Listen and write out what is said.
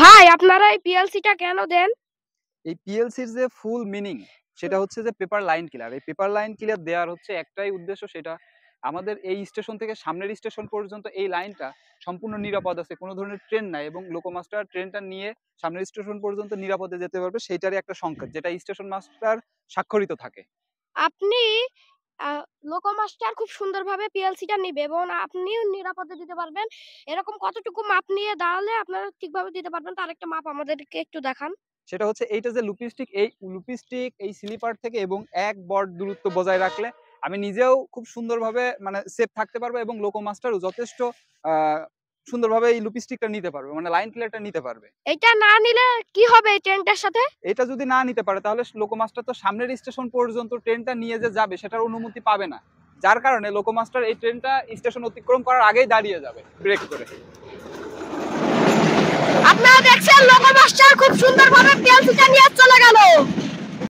ভাই আপনারা এই পিএলসিটা কেন দেন? এই পিএলসির যে ফুল মিনিং সেটা হচ্ছে যে পেপার লাইন কিলার। এই পেপার লাইন কিলার দেওয়ার হচ্ছে একটাই উদ্দেশ্য, সেটা আমাদের এই স্টেশন থেকে সামনের স্টেশন পর্যন্ত এই লাইনটা সম্পূর্ণ নিরাপদ আছে, কোনো ধরনের ট্রেন নাই এবং লোকোমাস্টার ট্রেনটা নিয়ে সামনের স্টেশন পর্যন্ত নিরাপদে যেতে পারবে, সেইটারই একটা সংকেত যেটা স্টেশন মাস্টার স্বাক্ষরিত থাকে। আপনি আ লোকোমাস্টার খুব সুন্দরভাবে পিএলসিটা নিবে এবং আপনিও নিরাপদে দিতে পারবেন। এরকম কতটুকু মাপ নিয়ে দাঁড়ালে আপনারা ঠিকভাবে দিতে পারবেন তার একটা মাপ আমাদেরকে একটু দেখান। সেটা হচ্ছে এইটা যে লুপিস্টিক, এই লুপিস্টিক এই স্লিপার থেকে এবং এক বট দূরত্ব বজায় রাখলে আমি নিজেও খুব সুন্দরভাবে মানে সেফ থাকতে পারবো এবং লোকোমাস্টারও যথেষ্ট আহ, সুন্দরভাবে এই লুপিস্টিকটা নিতে পারবে, মানে লাইন ক্লিয়ারটা নিতে পারবে। এইটা না নিলে কি হবে এই ট্রেনটার সাথে? এটা যদি না নিতে পারে তাহলে লোকোমাস্টার তো সামনের স্টেশন পর্যন্ত ট্রেনটা নিয়ে যে যাবে সেটার অনুমতি পাবে না, যার কারণে লোকোমাস্টার এই ট্রেনটা স্টেশন অতিক্রম করার আগেই দাঁড়িয়ে যাবে ব্রেক করে। আপনারা দেখছেন লোকোমাস্টার খুব সুন্দরভাবে পিএলসিটা নিয়ে চলে